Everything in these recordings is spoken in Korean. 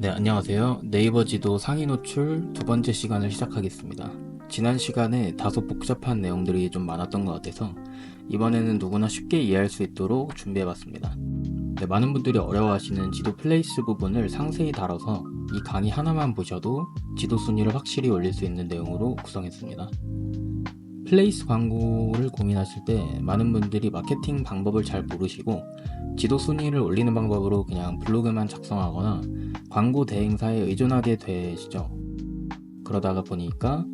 네, 안녕하세요. 네이버 지도 상위 노출 두 번째 시간을 시작하겠습니다. 지난 시간에 다소 복잡한 내용들이 좀 많았던 것 같아서 이번에는 누구나 쉽게 이해할 수 있도록 준비해봤습니다. 네, 많은 분들이 어려워하시는 지도 플레이스 부분을 상세히 다뤄서 이 강의 하나만 보셔도 지도 순위를 확실히 올릴 수 있는 내용으로 구성했습니다. 플레이스 광고를 고민하실 때 많은 분들이 마케팅 방법을 잘 모르시고 지도 순위를 올리는 방법으로 그냥 블로그만 작성하거나 광고 대행사에 의존하게 되시죠. 그러다가 보니까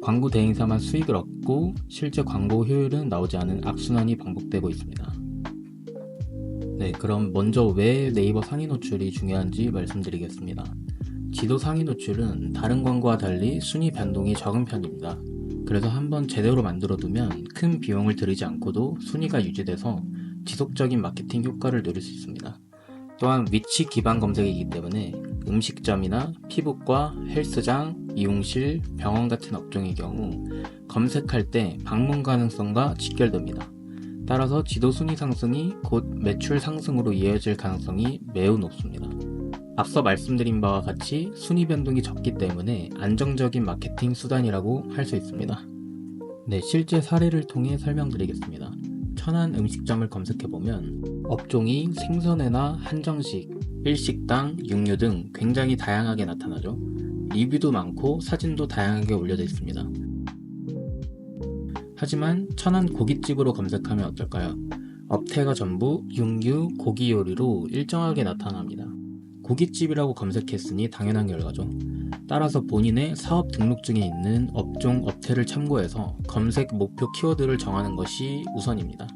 광고 대행사만 수익을 얻고 실제 광고 효율은 나오지 않은 악순환이 반복되고 있습니다. 네, 그럼 먼저 왜 네이버 상위 노출이 중요한지 말씀드리겠습니다. 지도 상위 노출은 다른 광고와 달리 순위 변동이 적은 편입니다. 그래서 한번 제대로 만들어두면 큰 비용을 들이지 않고도 순위가 유지돼서 지속적인 마케팅 효과를 누릴 수 있습니다. 또한 위치 기반 검색이기 때문에 음식점이나 피부과, 헬스장, 미용실, 병원 같은 업종의 경우 검색할 때 방문 가능성과 직결됩니다. 따라서 지도 순위 상승이 곧 매출 상승으로 이어질 가능성이 매우 높습니다. 앞서 말씀드린 바와 같이 순위 변동이 적기 때문에 안정적인 마케팅 수단이라고 할 수 있습니다. 네, 실제 사례를 통해 설명드리겠습니다. 천안 음식점을 검색해보면 업종이 생선회나 한정식, 일식당, 육류 등 굉장히 다양하게 나타나죠. 리뷰도 많고 사진도 다양하게 올려져 있습니다. 하지만 천안 고깃집으로 검색하면 어떨까요? 업태가 전부 육류, 고기 요리로 일정하게 나타납니다. 고깃집이라고 검색했으니 당연한 결과죠. 따라서 본인의 사업 등록증에 있는 업종, 업태를 참고해서 검색 목표 키워드를 정하는 것이 우선입니다.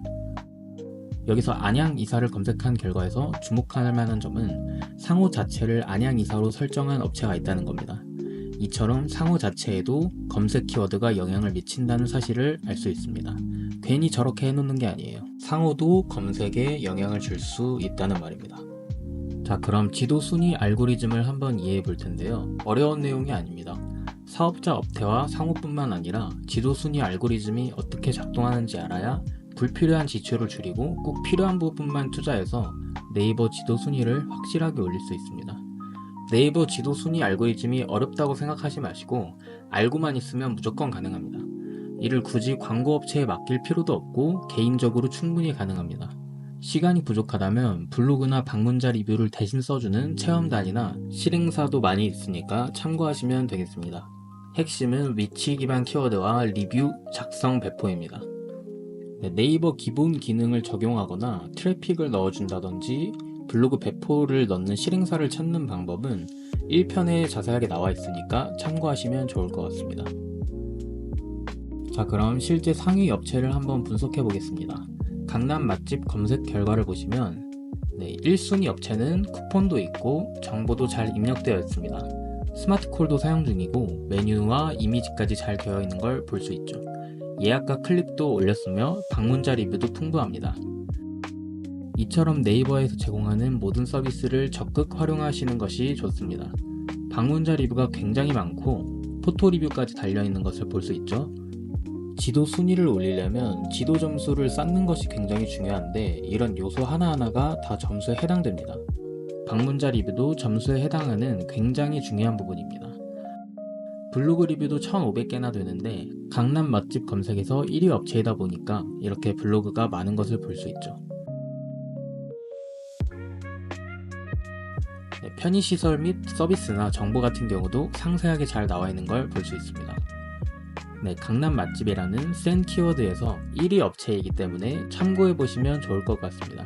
여기서 안양이사를 검색한 결과에서 주목할 만한 점은 상호 자체를 안양이사로 설정한 업체가 있다는 겁니다. 이처럼 상호 자체에도 검색 키워드가 영향을 미친다는 사실을 알 수 있습니다. 괜히 저렇게 해놓는 게 아니에요. 상호도 검색에 영향을 줄 수 있다는 말입니다. 자, 그럼 지도 순위 알고리즘을 한번 이해해 볼 텐데요. 어려운 내용이 아닙니다. 사업자 업태와 상호뿐만 아니라 지도 순위 알고리즘이 어떻게 작동하는지 알아야 불필요한 지출을 줄이고 꼭 필요한 부분만 투자해서 네이버 지도 순위를 확실하게 올릴 수 있습니다. 네이버 지도 순위 알고리즘이 어렵다고 생각하지 마시고 알고만 있으면 무조건 가능합니다. 이를 굳이 광고업체에 맡길 필요도 없고 개인적으로 충분히 가능합니다. 시간이 부족하다면 블로그나 방문자 리뷰를 대신 써주는 체험단이나 실행사도 많이 있으니까 참고하시면 되겠습니다. 핵심은 위치 기반 키워드와 리뷰 작성 배포입니다. 네이버 기본 기능을 적용하거나 트래픽을 넣어준다든지 블로그 배포를 넣는 실행사를 찾는 방법은 1편에 자세하게 나와 있으니까 참고하시면 좋을 것 같습니다. 자, 그럼 실제 상위 업체를 한번 분석해 보겠습니다. 강남 맛집 검색 결과를 보시면 1순위 업체는 쿠폰도 있고 정보도 잘 입력되어 있습니다. 스마트콜도 사용 중이고 메뉴와 이미지까지 잘 되어 있는 걸 볼 수 있죠. 예약과 클릭도 올렸으며 방문자 리뷰도 풍부합니다. 이처럼 네이버에서 제공하는 모든 서비스를 적극 활용하시는 것이 좋습니다. 방문자 리뷰가 굉장히 많고 포토 리뷰까지 달려있는 것을 볼 수 있죠. 지도 순위를 올리려면 지도 점수를 쌓는 것이 굉장히 중요한데 이런 요소 하나하나가 다 점수에 해당됩니다. 방문자 리뷰도 점수에 해당하는 굉장히 중요한 부분입니다. 블로그 리뷰도 1,500개나 되는데 강남 맛집 검색에서 1위 업체이다 보니까 이렇게 블로그가 많은 것을 볼 수 있죠. 편의시설 및 서비스나 정보 같은 경우도 상세하게 잘 나와 있는 걸 볼 수 있습니다. 강남 맛집이라는 센 키워드에서 1위 업체이기 때문에 참고해 보시면 좋을 것 같습니다.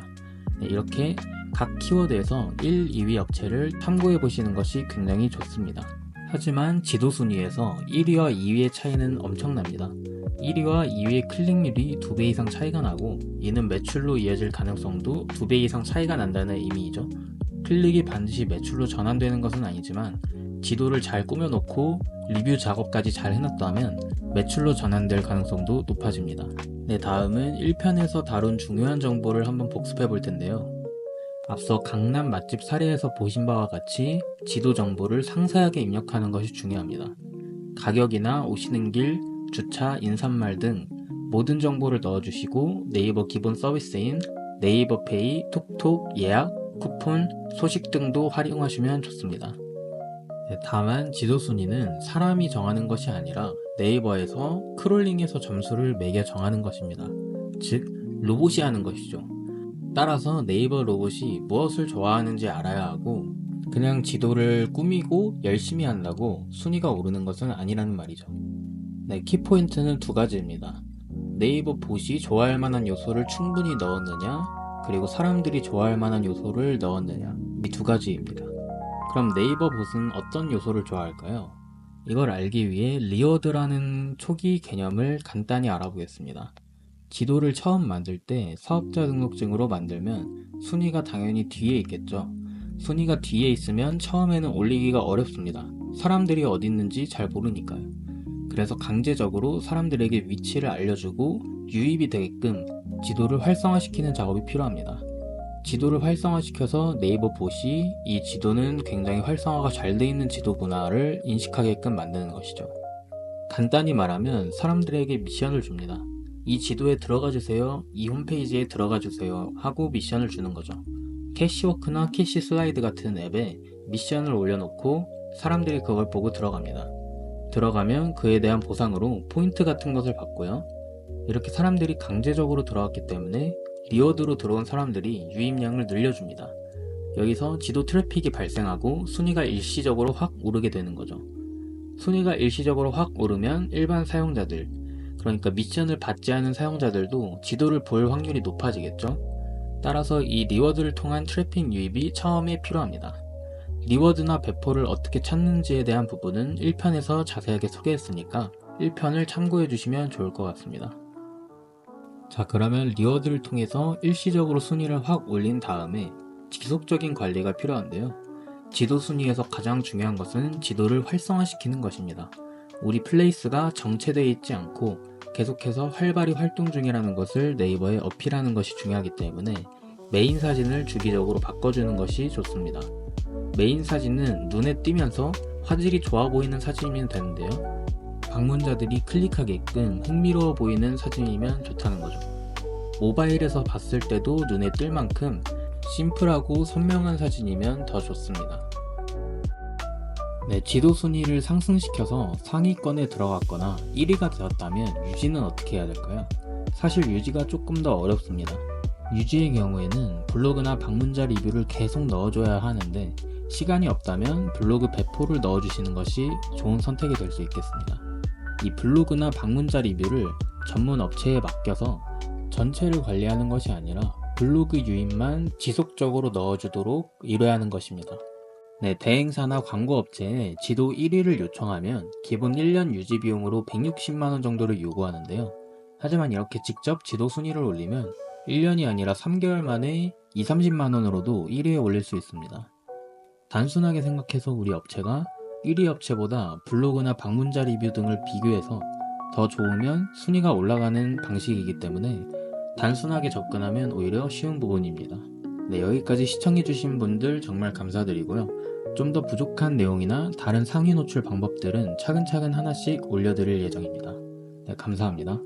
이렇게 각 키워드에서 1, 2위 업체를 참고해 보시는 것이 굉장히 좋습니다. 하지만 지도 순위에서 1위와 2위의 차이는 엄청납니다. 1위와 2위의 클릭률이 2배 이상 차이가 나고 이는 매출로 이어질 가능성도 2배 이상 차이가 난다는 의미이죠. 클릭이 반드시 매출로 전환되는 것은 아니지만 지도를 잘 꾸며놓고 리뷰 작업까지 잘 해놨다면 매출로 전환될 가능성도 높아집니다. 다음은 1편에서 다룬 중요한 정보를 한번 복습해 볼 텐데요. 앞서 강남 맛집 사례에서 보신 바와 같이 지도 정보를 상세하게 입력하는 것이 중요합니다. 가격이나 오시는 길, 주차, 인사말 등 모든 정보를 넣어주시고 네이버 기본 서비스인 네이버 페이, 톡톡, 예약, 쿠폰, 소식 등도 활용하시면 좋습니다. 네, 다만 지도 순위는 사람이 정하는 것이 아니라 네이버에서 크롤링해서 점수를 매겨 정하는 것입니다. 즉 로봇이 하는 것이죠. 따라서 네이버 로봇이 무엇을 좋아하는지 알아야 하고 그냥 지도를 꾸미고 열심히 한다고 순위가 오르는 것은 아니라는 말이죠. 네, 키포인트는 두 가지입니다. 네이버 봇이 좋아할 만한 요소를 충분히 넣었느냐, 그리고 사람들이 좋아할 만한 요소를 넣었느냐, 이 두 가지입니다. 그럼 네이버 봇은 어떤 요소를 좋아할까요? 이걸 알기 위해 리워드라는 초기 개념을 간단히 알아보겠습니다. 지도를 처음 만들 때 사업자 등록증으로 만들면 순위가 당연히 뒤에 있겠죠. 순위가 뒤에 있으면 처음에는 올리기가 어렵습니다. 사람들이 어디 있는지 잘 모르니까요. 그래서 강제적으로 사람들에게 위치를 알려주고 유입이 되게끔 지도를 활성화시키는 작업이 필요합니다. 지도를 활성화시켜서 네이버 봇이 이 지도는 굉장히 활성화가 잘 돼 있는 지도구나를 인식하게끔 만드는 것이죠. 간단히 말하면 사람들에게 미션을 줍니다. 이 지도에 들어가 주세요, 이 홈페이지에 들어가 주세요 하고 미션을 주는 거죠. 캐시워크나 캐시 슬라이드 같은 앱에 미션을 올려놓고 사람들이 그걸 보고 들어갑니다. 들어가면 그에 대한 보상으로 포인트 같은 것을 받고요. 이렇게 사람들이 강제적으로 들어왔기 때문에 리워드로 들어온 사람들이 유입량을 늘려줍니다. 여기서 지도 트래픽이 발생하고 순위가 일시적으로 확 오르게 되는 거죠. 순위가 일시적으로 확 오르면 일반 사용자들, 그러니까 미션을 받지 않은 사용자들도 지도를 볼 확률이 높아지겠죠. 따라서 이 리워드를 통한 트래픽 유입이 처음에 필요합니다. 리워드나 배포를 어떻게 찾는지에 대한 부분은 1편에서 자세하게 소개했으니까 1편을 참고해 주시면 좋을 것 같습니다. 자, 그러면 리워드를 통해서 일시적으로 순위를 확 올린 다음에 지속적인 관리가 필요한데요. 지도 순위에서 가장 중요한 것은 지도를 활성화시키는 것입니다. 우리 플레이스가 정체되어 있지 않고 계속해서 활발히 활동 중이라는 것을 네이버에 어필하는 것이 중요하기 때문에 메인 사진을 주기적으로 바꿔주는 것이 좋습니다. 메인 사진은 눈에 띄면서 화질이 좋아 보이는 사진이면 되는데요. 방문자들이 클릭하게끔 흥미로워 보이는 사진이면 좋다는 거죠. 모바일에서 봤을 때도 눈에 띌 만큼 심플하고 선명한 사진이면 더 좋습니다. 네, 지도 순위를 상승시켜서 상위권에 들어갔거나 1위가 되었다면 유지는 어떻게 해야 될까요? 사실 유지가 조금 더 어렵습니다. 유지의 경우에는 블로그나 방문자 리뷰를 계속 넣어줘야 하는데 시간이 없다면 블로그 배포를 넣어주시는 것이 좋은 선택이 될 수 있겠습니다. 이 블로그나 방문자 리뷰를 전문 업체에 맡겨서 전체를 관리하는 것이 아니라 블로그 유입만 지속적으로 넣어주도록 의뢰하는 것입니다. 네, 대행사나 광고업체에 지도 1위를 요청하면 기본 1년 유지 비용으로 160만원 정도를 요구하는데요. 하지만 이렇게 직접 지도 순위를 올리면 1년이 아니라 3개월 만에 20-30만원으로도 1위에 올릴 수 있습니다. 단순하게 생각해서 우리 업체가 1위 업체보다 블로그나 방문자 리뷰 등을 비교해서 더 좋으면 순위가 올라가는 방식이기 때문에 단순하게 접근하면 오히려 쉬운 부분입니다. 네, 여기까지 시청해주신 분들 정말 감사드리고요. 좀 더 부족한 내용이나 다른 상위 노출 방법들은 차근차근 하나씩 올려드릴 예정입니다. 네, 감사합니다.